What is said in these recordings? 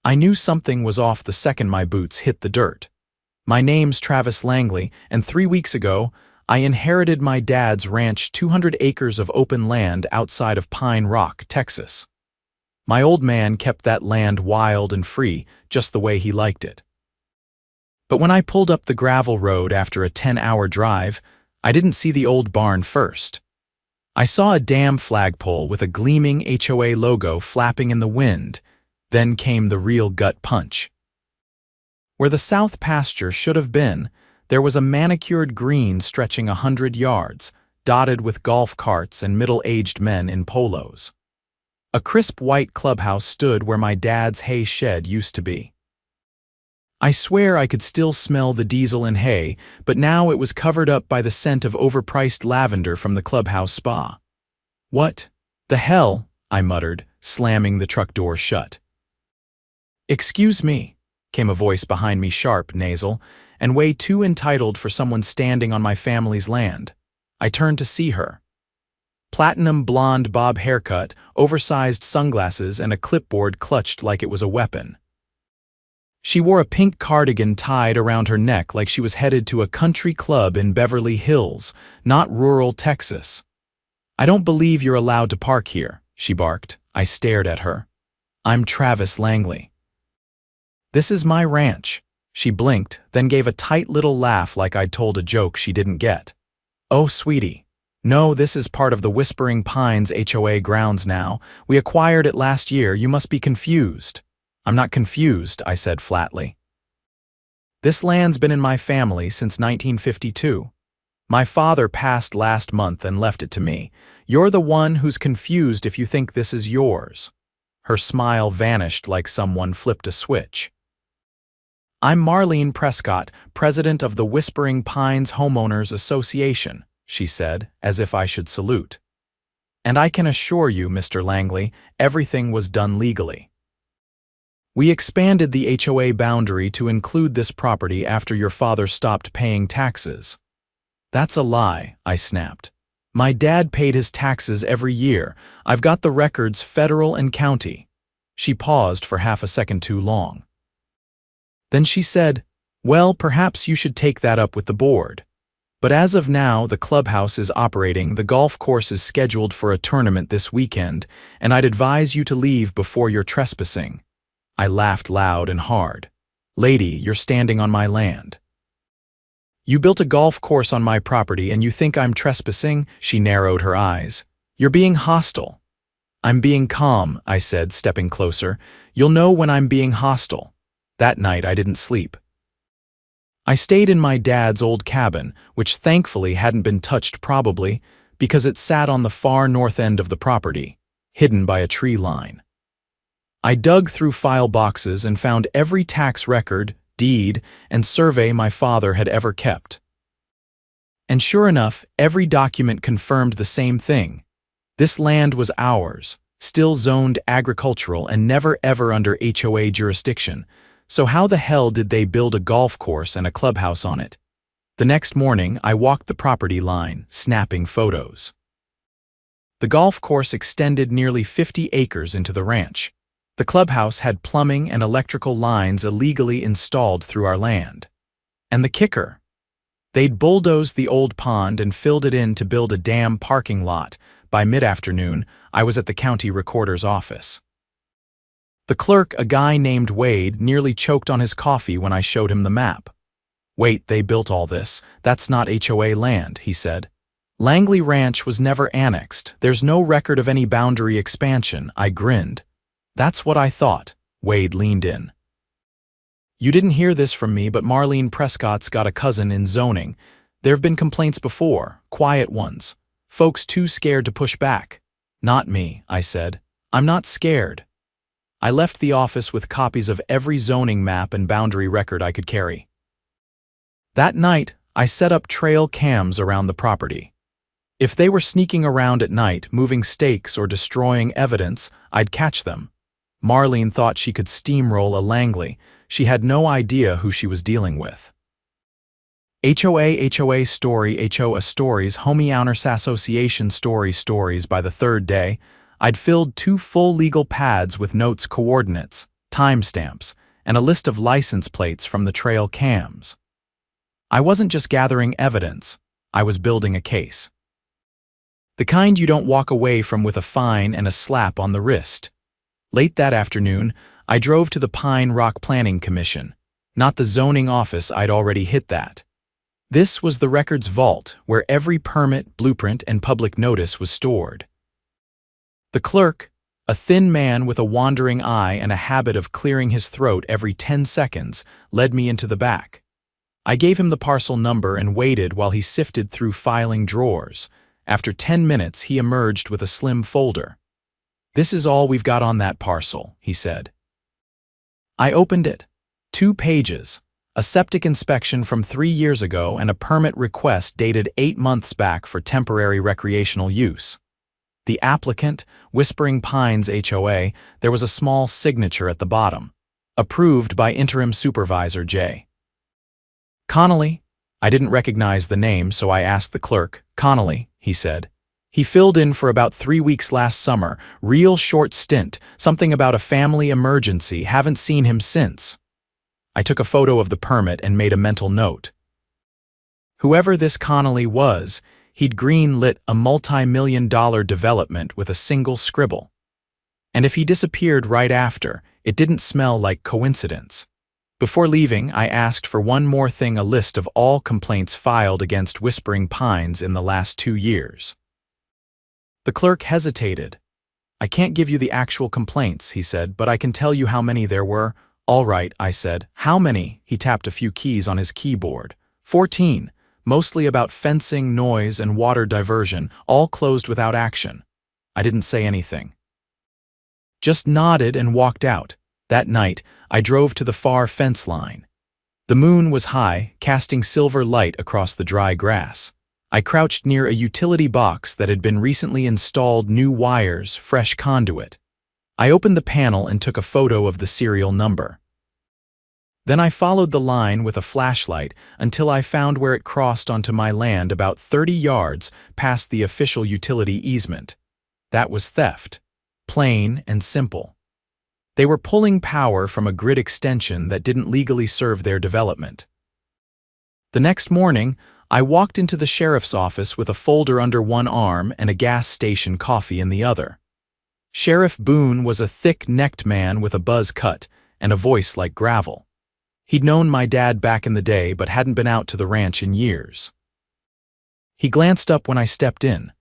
I knew something was off the second my boots hit the dirt. My name's Travis Langley, and 3 weeks ago, I inherited my dad's ranch 200 acres of open land outside of Pine Rock, Texas. My old man kept that land wild and free, just the way he liked it. But when I pulled up the gravel road after a 10-hour drive, I didn't see the old barn first. I saw a damn flagpole with a gleaming HOA logo flapping in the wind. Then came the real gut punch. Where the south pasture should have been, there was a manicured green stretching 100 yards, dotted with golf carts and middle-aged men in polos. A crisp white clubhouse stood where my dad's hay shed used to be. I swear I could still smell the diesel and hay, but now it was covered up by the scent of overpriced lavender from the clubhouse spa. "What the hell?" I muttered, slamming the truck door shut. "Excuse me," came a voice behind me, sharp, nasal, and way too entitled for someone standing on my family's land. I turned to see her. Platinum blonde bob haircut, oversized sunglasses, and a clipboard clutched like it was a weapon. She wore a pink cardigan tied around her neck like she was headed to a country club in Beverly Hills, not rural Texas. "I don't believe you're allowed to park here," she barked. I stared at her. "I'm Travis Langley." "This is my ranch." She blinked, then gave a tight little laugh like I'd told a joke she didn't get. "Oh, sweetie. No, this is part of the Whispering Pines HOA grounds now. We acquired it last year. You must be confused." "I'm not confused," I said flatly. "This land's been in my family since 1952. My father passed last month and left it to me. You're the one who's confused if you think this is yours." Her smile vanished like someone flipped a switch. "I'm Marlene Prescott, president of the Whispering Pines Homeowners Association," she said, as if I should salute. "And I can assure you, Mr. Langley, everything was done legally. We expanded the HOA boundary to include this property after your father stopped paying taxes." "That's a lie," I snapped. "My dad paid his taxes every year. I've got the records, federal and county." She paused for half a second too long. Then she said, "Well, perhaps you should take that up with the board. But as of now, the clubhouse is operating, the golf course is scheduled for a tournament this weekend, and I'd advise you to leave before you're trespassing." I laughed loud and hard. "Lady, you're standing on my land. You built a golf course on my property and you think I'm trespassing?" She narrowed her eyes. "You're being hostile." "I'm being calm," I said, stepping closer. "You'll know when I'm being hostile." That night I didn't sleep. I stayed in my dad's old cabin, which thankfully hadn't been touched, probably because it sat on the far north end of the property, hidden by a tree line. I dug through file boxes and found every tax record, deed, and survey my father had ever kept. And sure enough, every document confirmed the same thing. This land was ours, still zoned agricultural and never ever under HOA jurisdiction. So how the hell did they build a golf course and a clubhouse on it? The next morning, I walked the property line, snapping photos. The golf course extended nearly 50 acres into the ranch. The clubhouse had plumbing and electrical lines illegally installed through our land. And the kicker? They'd bulldozed the old pond and filled it in to build a damn parking lot. By mid-afternoon, I was at the county recorder's office. The clerk, a guy named Wade, nearly choked on his coffee when I showed him the map. "Wait, they built all this. That's not HOA land," he said. "Langley Ranch was never annexed. There's no record of any boundary expansion." I grinned. "That's what I thought." Wade leaned in. "You didn't hear this from me, but Marlene Prescott's got a cousin in zoning. There've been complaints before, quiet ones. Folks too scared to push back." "Not me," I said. "I'm not scared." I left the office with copies of every zoning map and boundary record I could carry. That night, I set up trail cams around the property. If they were sneaking around at night, moving stakes or destroying evidence, I'd catch them. Marlene thought she could steamroll a Langley. She had no idea who she was dealing with. HOA stories, Homeowners Association stories. By the third day, I'd filled 2 full legal pads with notes, coordinates, timestamps, and a list of license plates from the trail cams. I wasn't just gathering evidence, I was building a case. The kind you don't walk away from with a fine and a slap on the wrist. Late that afternoon, I drove to the Pine Rock Planning Commission, not the zoning office. I'd already hit that. This was the records vault where every permit, blueprint, and public notice was stored. The clerk, a thin man with a wandering eye and a habit of clearing his throat every 10 seconds, led me into the back. I gave him the parcel number and waited while he sifted through filing drawers. After 10 minutes, he emerged with a slim folder. "This is all we've got on that parcel," he said. I opened it. 2 pages. A septic inspection from 3 years ago and a permit request dated 8 months back for temporary recreational use. The applicant, Whispering Pines HOA, there was a small signature at the bottom. Approved by Interim Supervisor J. Connolly? I didn't recognize the name, so I asked the clerk. "Connolly," he said. "He filled in for about 3 weeks last summer. Real short stint, something about a family emergency, haven't seen him since." I took a photo of the permit and made a mental note. Whoever this Connolly was, he'd green-lit a multi-million-dollar development with a single scribble. And if he disappeared right after, it didn't smell like coincidence. Before leaving, I asked for one more thing: a list of all complaints filed against Whispering Pines in the last 2 years. The clerk hesitated. "I can't give you the actual complaints," he said, "but I can tell you how many there were." "All right," I said. "How many?" He tapped a few keys on his keyboard. 14, mostly about fencing, noise, and water diversion, all closed without action. I didn't say anything. Just nodded and walked out. That night, I drove to the far fence line. The moon was high, casting silver light across the dry grass. I crouched near a utility box that had been recently installed: new wires, fresh conduit. I opened the panel and took a photo of the serial number. Then I followed the line with a flashlight until I found where it crossed onto my land about 30 yards past the official utility easement. That was theft. Plain and simple. They were pulling power from a grid extension that didn't legally serve their development. The next morning, I walked into the sheriff's office with a folder under one arm and a gas station coffee in the other. Sheriff Boone was a thick-necked man with a buzz cut and a voice like gravel. He'd known my dad back in the day but hadn't been out to the ranch in years. He glanced up when I stepped in.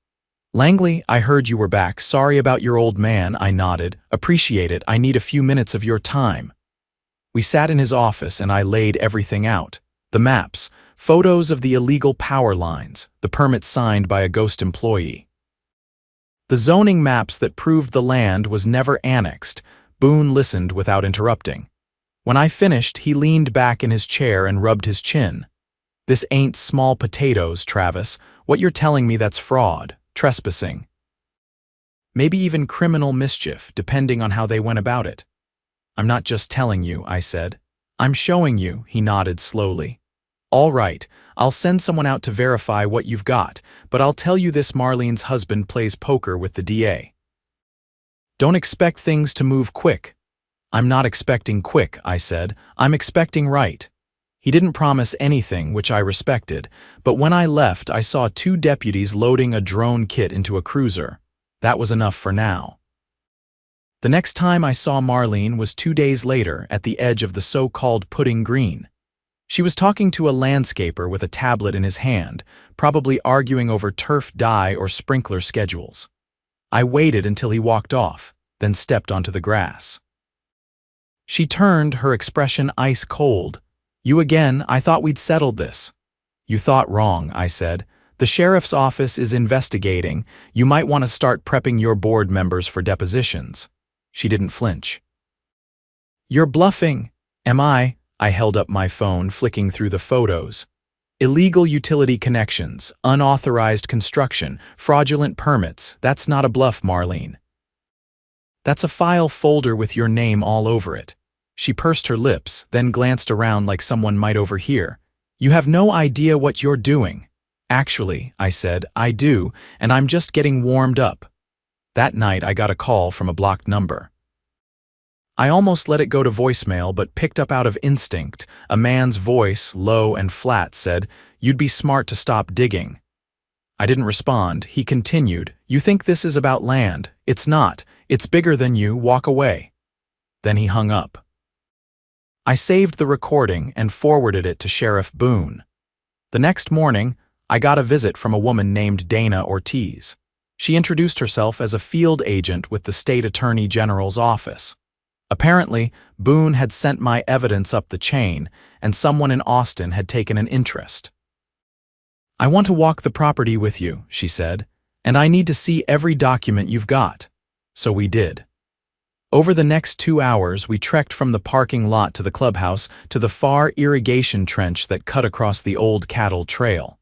"Langley, I heard you were back. Sorry about your old man," I nodded. "Appreciate it. I need a few minutes of your time." We sat in his office and I laid everything out. The maps, photos of the illegal power lines, the permit signed by a ghost employee. The zoning maps that proved the land was never annexed. Boone listened without interrupting. When I finished, he leaned back in his chair and rubbed his chin. "This ain't small potatoes, Travis. What you're telling me, that's fraud, trespassing. Maybe even criminal mischief, depending on how they went about it." "I'm not just telling you," I said. "I'm showing you," he nodded slowly. "All right, I'll send someone out to verify what you've got, but I'll tell you this: Marlene's husband plays poker with the DA. Don't expect things to move quick." "I'm not expecting quick," I said. "I'm expecting right." He didn't promise anything, which I respected, but when I left, I saw 2 deputies loading a drone kit into a cruiser. That was enough for now. The next time I saw Marlene was 2 days later at the edge of the so-called Pudding Green. She was talking to a landscaper with a tablet in his hand, probably arguing over turf dye or sprinkler schedules. I waited until he walked off, then stepped onto the grass. She turned, her expression ice cold. "You again? I thought we'd settled this." "You thought wrong," I said. "The sheriff's office is investigating. You might want to start prepping your board members for depositions." She didn't flinch. "You're bluffing." "Am I?" I held up my phone, flicking through the photos. "Illegal utility connections, unauthorized construction, fraudulent permits. That's not a bluff, Marlene. That's a file folder with your name all over it." She pursed her lips, then glanced around like someone might overhear. "You have no idea what you're doing." "Actually," I said, "I do, and I'm just getting warmed up." That night I got a call from a blocked number. I almost let it go to voicemail but picked up out of instinct. A man's voice, low and flat, said, "You'd be smart to stop digging." I didn't respond. He continued, "You think this is about land? It's not. It's bigger than you. Walk away." Then he hung up. I saved the recording and forwarded it to Sheriff Boone. The next morning, I got a visit from a woman named Dana Ortiz. She introduced herself as a field agent with the State Attorney General's office. Apparently, Boone had sent my evidence up the chain, and someone in Austin had taken an interest. "I want to walk the property with you," she said, "and I need to see every document you've got." So we did. Over the next 2 hours, we trekked from the parking lot to the clubhouse to the far irrigation trench that cut across the old cattle trail.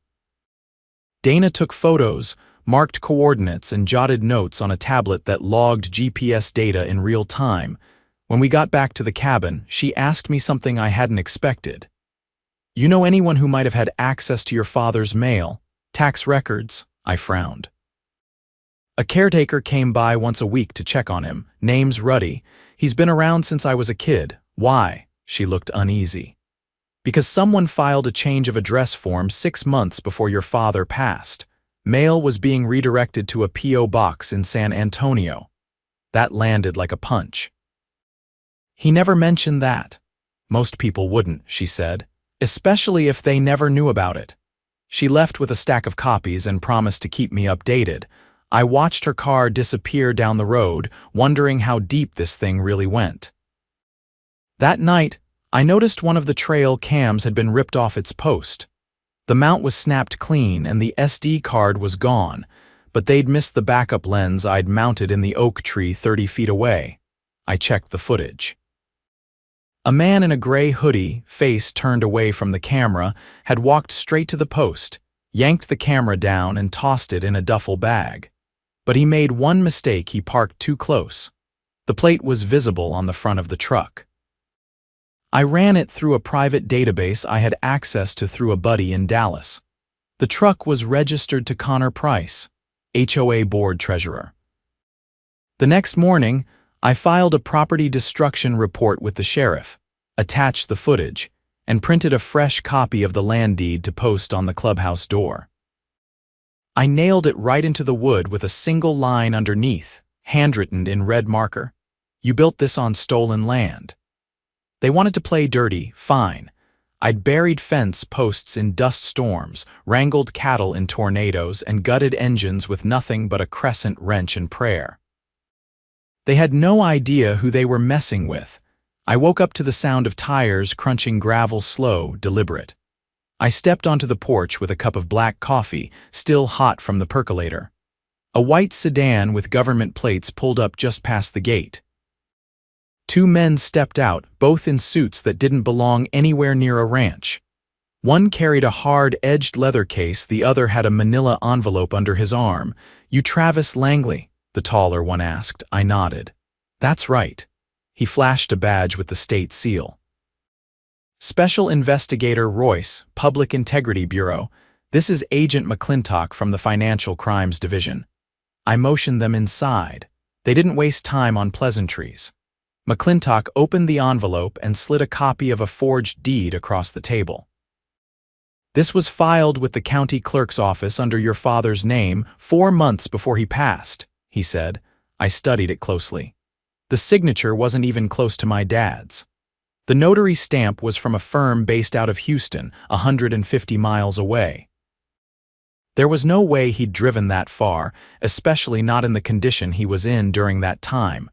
Dana took photos, marked coordinates, and jotted notes on a tablet that logged GPS data in real time. When we got back to the cabin, she asked me something I hadn't expected. "You know anyone who might have had access to your father's mail, tax records?" I frowned. "A caretaker came by once a week to check on him. Name's Ruddy. He's been around since I was a kid." "Why?" She looked uneasy. "Because someone filed a change of address form 6 months before your father passed. Mail was being redirected to a P.O. box in San Antonio." That landed like a punch. "He never mentioned that." "Most people wouldn't," she said, "especially if they never knew about it." She left with a stack of copies and promised to keep me updated. I watched her car disappear down the road, wondering how deep this thing really went. That night, I noticed one of the trail cams had been ripped off its post. The mount was snapped clean and the SD card was gone, but they'd missed the backup lens I'd mounted in the oak tree 30 feet away. I checked the footage. A man in a gray hoodie, face turned away from the camera, had walked straight to the post, yanked the camera down and tossed it in a duffel bag. But he made one mistake. He parked too close. The plate was visible on the front of the truck. I ran it through a private database I had access to through a buddy in Dallas. The truck was registered to Connor Price, HOA board treasurer. The next morning, I filed a property destruction report with the sheriff, attached the footage, and printed a fresh copy of the land deed to post on the clubhouse door. I nailed it right into the wood with a single line underneath, handwritten in red marker. "You built this on stolen land." They wanted to play dirty, fine. I'd buried fence posts in dust storms, wrangled cattle in tornadoes, and gutted engines with nothing but a crescent wrench and prayer. They had no idea who they were messing with. I woke up to the sound of tires crunching gravel, slow, deliberate. I stepped onto the porch with a cup of black coffee, still hot from the percolator. A white sedan with government plates pulled up just past the gate. 2 men stepped out, both in suits that didn't belong anywhere near a ranch. One carried a hard-edged leather case, the other had a manila envelope under his arm. "You Travis Langley?" the taller one asked. I nodded. "That's right." He flashed a badge with the state seal. "Special Investigator Royce, Public Integrity Bureau. This is Agent McClintock from the Financial Crimes Division." I motioned them inside. They didn't waste time on pleasantries. McClintock opened the envelope and slid a copy of a forged deed across the table. "This was filed with the county clerk's office under your father's name 4 months before he passed," he said. I studied it closely. The signature wasn't even close to my dad's. The notary stamp was from a firm based out of Houston, 150 miles away. There was no way he'd driven that far, especially not in the condition he was in during that time.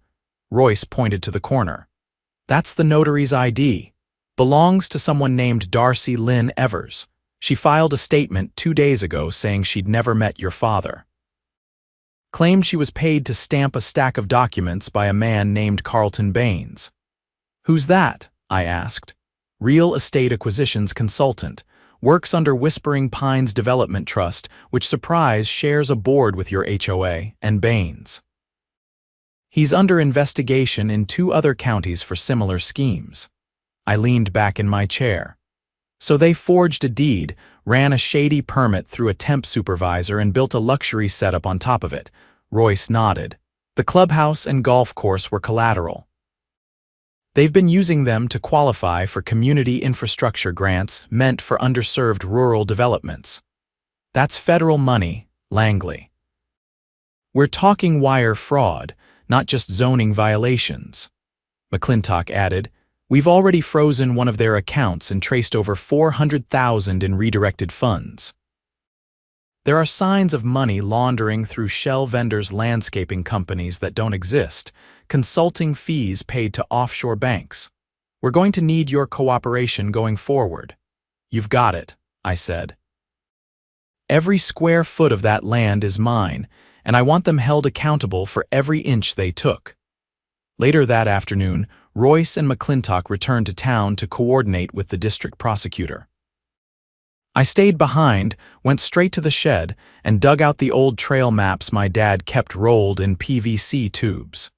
Royce pointed to the corner. "That's the notary's ID. Belongs to someone named Darcy Lynn Evers. She filed a statement 2 days ago saying she'd never met your father. Claimed she was paid to stamp a stack of documents by a man named Carlton Baines." "Who's that?" I asked. "Real estate acquisitions consultant. Works under Whispering Pines Development Trust, which, surprise, shares a board with your HOA and Baines. He's under investigation in 2 other counties for similar schemes." I leaned back in my chair. "So they forged a deed, ran a shady permit through a temp supervisor, and built a luxury setup on top of it." Royce nodded. "The clubhouse and golf course were collateral." They've been using them to qualify for community infrastructure grants meant for underserved rural developments. That's federal money, Langley. We're talking wire fraud, not just zoning violations. McClintock added, we've already frozen one of their accounts and traced over $400,000 in redirected funds. There are signs of money laundering through shell vendors' landscaping companies that don't exist, consulting fees paid to offshore banks. We're going to need your cooperation going forward. You've got it, I said. Every square foot of that land is mine, and I want them held accountable for every inch they took. Later that afternoon, Royce and McClintock returned to town to coordinate with the district prosecutor. I stayed behind, went straight to the shed, and dug out the old trail maps my dad kept rolled in PVC tubes.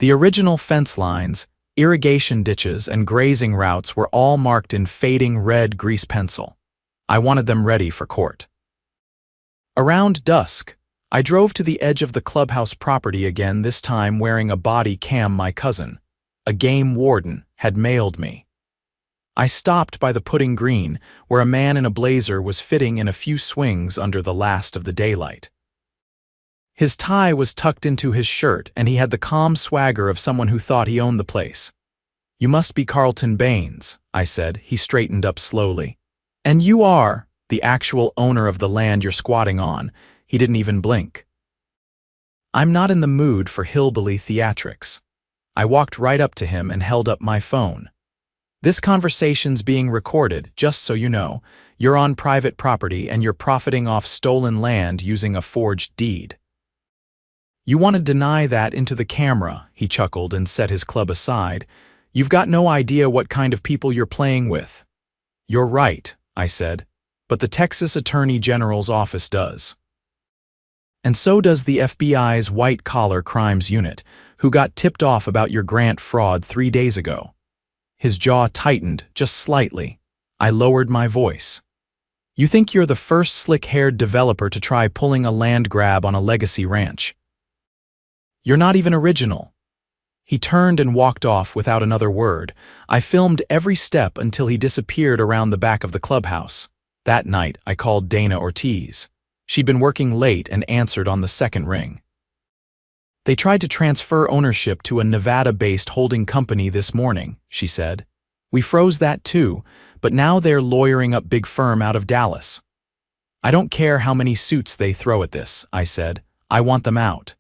The original fence lines, irrigation ditches, and grazing routes were all marked in fading red grease pencil. I wanted them ready for court. Around dusk, I drove to the edge of the clubhouse property again, this time wearing a body cam my cousin, a game warden, had mailed me. I stopped by the putting green, where a man in a blazer was fitting in a few swings under the last of the daylight. His tie was tucked into his shirt, and he had the calm swagger of someone who thought he owned the place. You must be Carlton Baines, I said. He straightened up slowly. And you are the actual owner of the land you're squatting on. He didn't even blink. I'm not in the mood for hillbilly theatrics. I walked right up to him and held up my phone. This conversation's being recorded, just so you know. You're on private property and you're profiting off stolen land using a forged deed. You want to deny that into the camera, he chuckled and set his club aside. You've got no idea what kind of people you're playing with. You're right, I said, but the Texas Attorney General's office does. And so does the FBI's white-collar crimes unit, who got tipped off about your grant fraud 3 days ago. His jaw tightened just slightly. I lowered my voice. You think you're the first slick-haired developer to try pulling a land grab on a legacy ranch. You're not even original. He turned and walked off without another word. I filmed every step until he disappeared around the back of the clubhouse. That night, I called Dana Ortiz. She'd been working late and answered on the second ring. They tried to transfer ownership to a Nevada-based holding company this morning, she said. We froze that too, but now they're lawyering up big firm out of Dallas. I don't care how many suits they throw at this, I said. I want them out.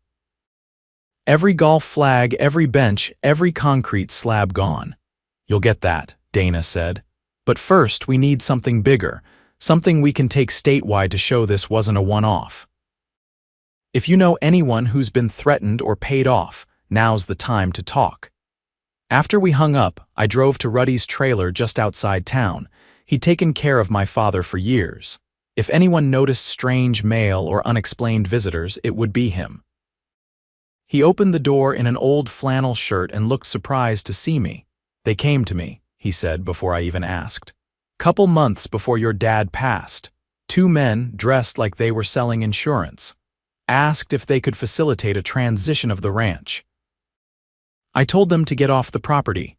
Every golf flag, every bench, every concrete slab gone. You'll get that, Dana said. But first, we need something bigger, something we can take statewide to show this wasn't a one-off. If you know anyone who's been threatened or paid off, now's the time to talk. After we hung up, I drove to Ruddy's trailer just outside town. He'd taken care of my father for years. If anyone noticed strange mail or unexplained visitors, it would be him. He opened the door in an old flannel shirt and looked surprised to see me. They came to me, he said before I even asked. Couple months before your dad passed. 2 men dressed like they were selling insurance. Asked if they could facilitate a transition of the ranch. I told them to get off the property.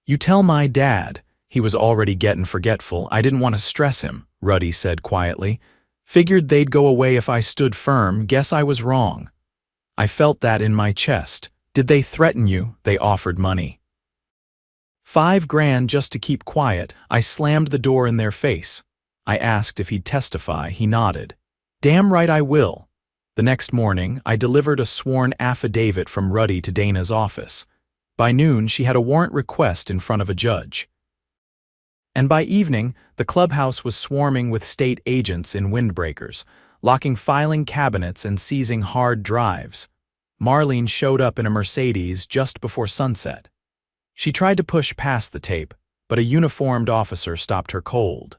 You tell my dad. He was already getting forgetful. I didn't want to stress him, Ruddy said quietly. Figured they'd go away if I stood firm. Guess I was wrong. I felt that in my chest. Did they threaten you? They offered money. $5,000 just to keep quiet. I slammed the door in their face. I asked if he'd testify. He nodded. Damn right I will. The next morning, I delivered a sworn affidavit from Ruddy to Dana's office. By noon, she had a warrant request in front of a judge. And by evening, the clubhouse was swarming with state agents in windbreakers, locking filing cabinets and seizing hard drives. Marlene showed up in a Mercedes just before sunset. She tried to push past the tape, but a uniformed officer stopped her cold.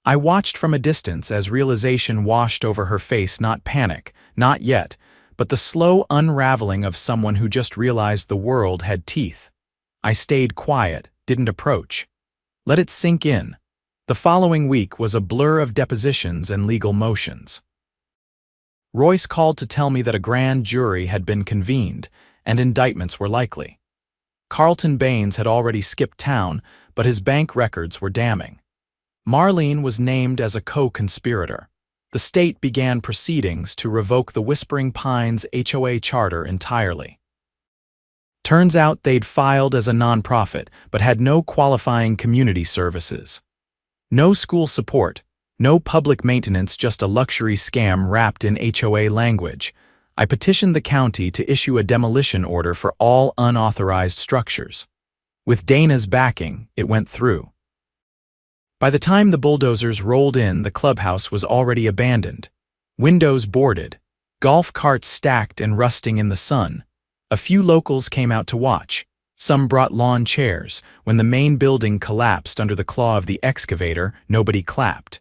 I watched from a distance as realization washed over her face, not panic, not yet, but the slow unraveling of someone who just realized the world had teeth. I stayed quiet, didn't approach. Let it sink in. The following week was a blur of depositions and legal motions. Royce called to tell me that a grand jury had been convened and indictments were likely. Carlton Baines had already skipped town, but his bank records were damning. Marlene was named as a co-conspirator. The state began proceedings to revoke the Whispering Pines HOA charter entirely. Turns out they'd filed as a nonprofit, but had no qualifying community services. No school support, no public maintenance, just a luxury scam wrapped in HOA language. I petitioned the county to issue a demolition order for all unauthorized structures. With Dana's backing, it went through. By the time the bulldozers rolled in, the clubhouse was already abandoned. Windows boarded, golf carts stacked and rusting in the sun. A few locals came out to watch. Some brought lawn chairs. When the main building collapsed under the claw of the excavator, nobody clapped.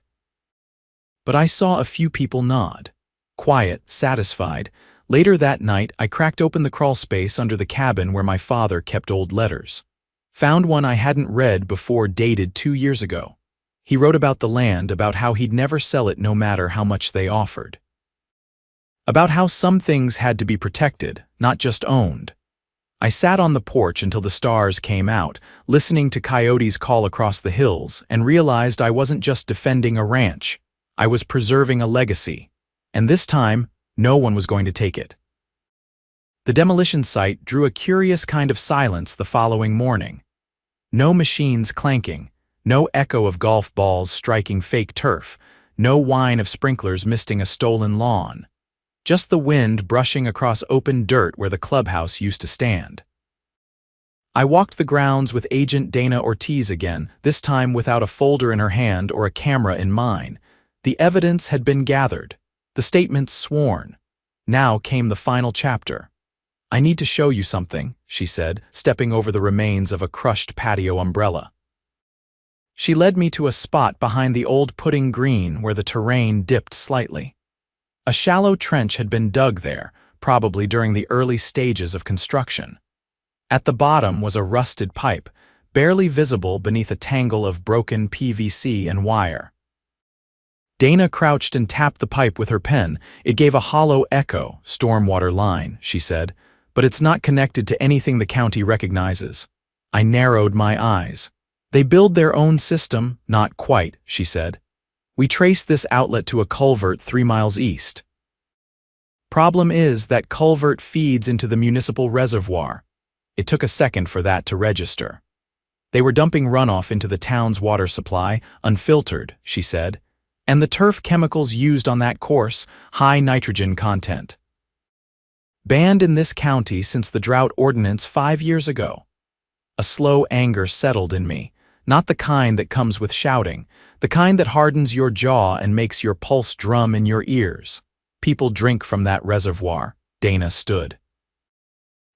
But I saw a few people nod. Quiet, satisfied. Later that night, I cracked open the crawl space under the cabin where my father kept old letters. Found one I hadn't read before, dated 2 years ago. He wrote about the land, about how he'd never sell it no matter how much they offered. About how some things had to be protected, not just owned. I sat on the porch until the stars came out, listening to coyotes call across the hills, and realized I wasn't just defending a ranch. I was preserving a legacy. And this time, no one was going to take it. The demolition site drew a curious kind of silence the following morning. No machines clanking, no echo of golf balls striking fake turf, no whine of sprinklers misting a stolen lawn. Just the wind brushing across open dirt where the clubhouse used to stand. I walked the grounds with Agent Dana Ortiz again, this time without a folder in her hand or a camera in mine. The evidence had been gathered, the statements sworn. Now came the final chapter. "I need to show you something," she said, stepping over the remains of a crushed patio umbrella. She led me to a spot behind the old putting green where the terrain dipped slightly. A shallow trench had been dug there, probably during the early stages of construction. At the bottom was a rusted pipe, barely visible beneath a tangle of broken PVC and wire. Dana crouched and tapped the pipe with her pen. "It gave a hollow echo, stormwater line," she said, "but it's not connected to anything the county recognizes." I narrowed my eyes. "They build their own system." "Not quite," she said. "We traced this outlet to a culvert 3 miles east. Problem is that culvert feeds into the municipal reservoir. It took a second for that to register. They were dumping runoff into the town's water supply, unfiltered," she said, "and the turf chemicals used on that course, high nitrogen content. Banned in this county since the drought ordinance 5 years ago." A slow anger settled in me. Not the kind that comes with shouting, the kind that hardens your jaw and makes your pulse drum in your ears. "People drink from that reservoir," Dana stood.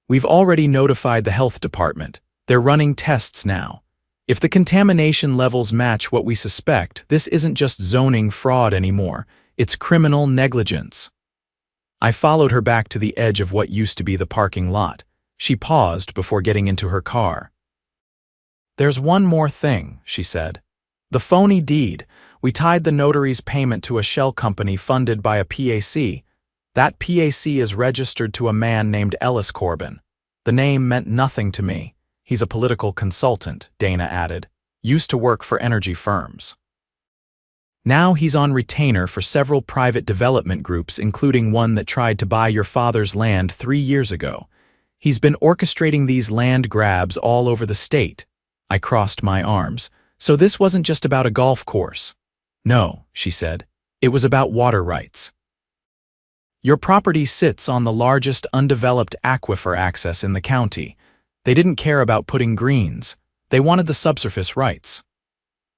"We've already notified the health department. They're running tests now. If the contamination levels match what we suspect, this isn't just zoning fraud anymore, it's criminal negligence." I followed her back to the edge of what used to be the parking lot. She paused before getting into her car. "There's one more thing," she said. "The phony deed. We tied the notary's payment to a shell company funded by a PAC. That PAC is registered to a man named Ellis Corbin. The name meant nothing to me. He's a political consultant," Dana added. "Used to work for energy firms. Now he's on retainer for several private development groups, including one that tried to buy your father's land 3 years ago. He's been orchestrating these land grabs all over the state." I crossed my arms. "So this wasn't just about a golf course?" "No," she said. "It was about water rights. Your property sits on the largest undeveloped aquifer access in the county. They didn't care about putting greens. They wanted the subsurface rights.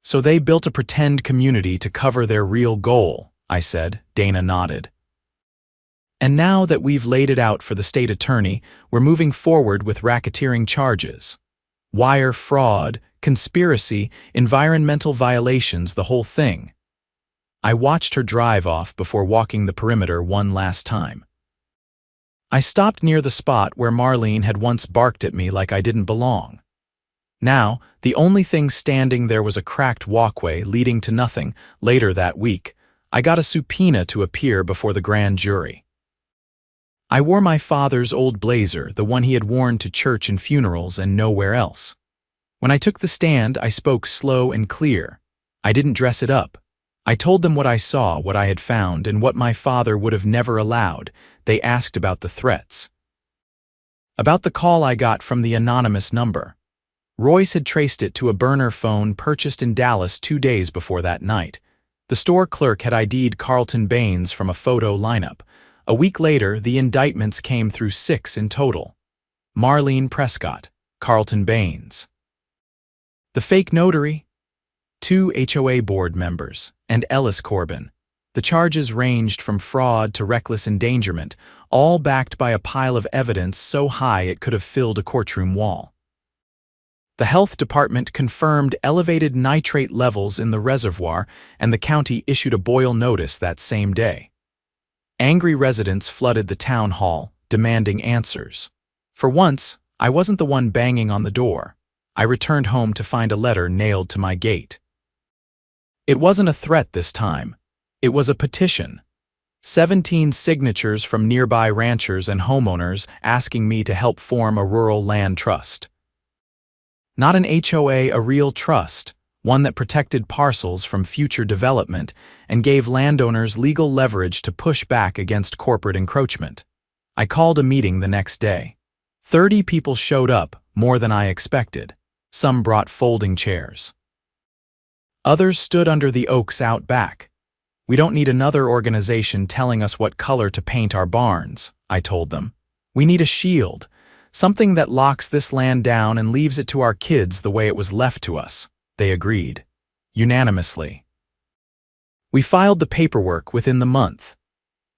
So they built a pretend community to cover their real goal," I said. Dana nodded. "And now that we've laid it out for the state attorney, we're moving forward with racketeering charges. Wire fraud, conspiracy, environmental violations, the whole thing." I watched her drive off before walking the perimeter one last time. I stopped near the spot where Marlene had once barked at me like I didn't belong. Now, the only thing standing there was a cracked walkway leading to nothing. Later that week, I got a subpoena to appear before the grand jury. I wore my father's old blazer, the one he had worn to church and funerals and nowhere else. When I took the stand, I spoke slow and clear. I didn't dress it up. I told them what I saw, what I had found, and what my father would have never allowed. They asked about the threats. About the call I got from the anonymous number. Royce had traced it to a burner phone purchased in Dallas 2 days before that night. The store clerk had ID'd Carlton Baines from a photo lineup. A week later, the indictments came through 6 in total. Marlene Prescott, Carlton Baines. The fake notary, 2 HOA board members, and Ellis Corbin. The charges ranged from fraud to reckless endangerment, all backed by a pile of evidence so high it could have filled a courtroom wall. The health department confirmed elevated nitrate levels in the reservoir, and the county issued a boil notice that same day. Angry residents flooded the town hall, demanding answers. For once, I wasn't the one banging on the door. I returned home to find a letter nailed to my gate. It wasn't a threat this time. It was a petition. 17 signatures from nearby ranchers and homeowners asking me to help form a rural land trust. Not an HOA, a real trust, one that protected parcels from future development and gave landowners legal leverage to push back against corporate encroachment. I called a meeting the next day. 30 people showed up, more than I expected. Some brought folding chairs. Others stood under the oaks out back. We don't need another organization telling us what color to paint our barns, I told them. We need a shield, something that locks this land down and leaves it to our kids the way it was left to us. They agreed, unanimously. We filed the paperwork within the month.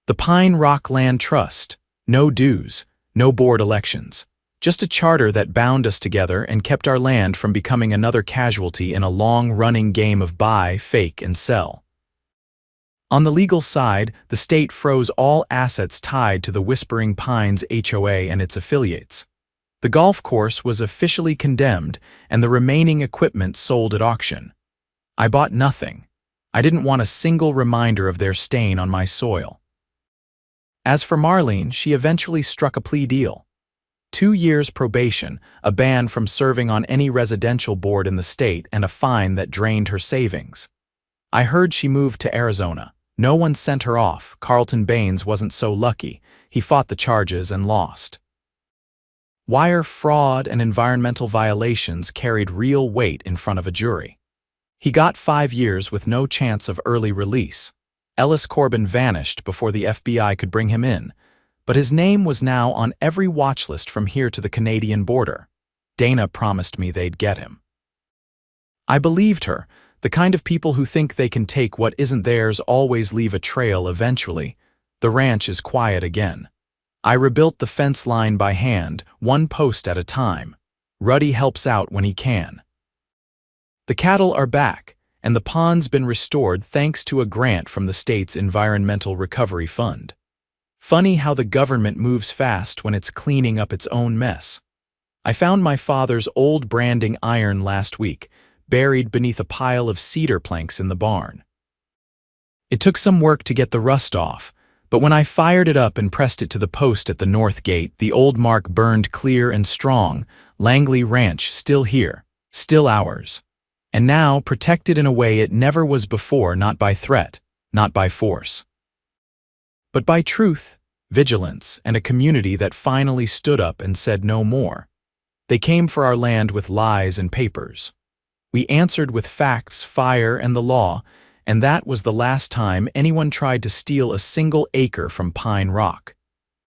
The Pine Rock Land Trust, no dues, no board elections. Just a charter that bound us together and kept our land from becoming another casualty in a long-running game of buy, fake, and sell. On the legal side, the state froze all assets tied to the Whispering Pines HOA and its affiliates. The golf course was officially condemned, and the remaining equipment sold at auction. I bought nothing. I didn't want a single reminder of their stain on my soil. As for Marlene, she eventually struck a plea deal. 2 years probation, a ban from serving on any residential board in the state, and a fine that drained her savings. I heard she moved to Arizona. No one sent her off. Carlton Baines wasn't so lucky. He fought the charges and lost. Wire fraud and environmental violations carried real weight in front of a jury. He got 5 years with no chance of early release. Ellis Corbin vanished before the FBI could bring him in, but his name was now on every watch list from here to the Canadian border. Dana promised me they'd get him. I believed her. The kind of people who think they can take what isn't theirs always leave a trail eventually. The ranch is quiet again. I rebuilt the fence line by hand, 1 post at a time. Ruddy helps out when he can. The cattle are back, and the pond's been restored thanks to a grant from the state's Environmental Recovery Fund. Funny how the government moves fast when it's cleaning up its own mess. I found my father's old branding iron last week, buried beneath a pile of cedar planks in the barn. It took some work to get the rust off, but when I fired it up and pressed it to the post at the north gate, the old mark burned clear and strong. Langley Ranch still here, still ours. And now protected in a way it never was before, not by threat, not by force, but by truth, vigilance, and a community that finally stood up and said no more. They came for our land with lies and papers. We answered with facts, fire, and the law, and that was the last time anyone tried to steal a single acre from Pine Rock.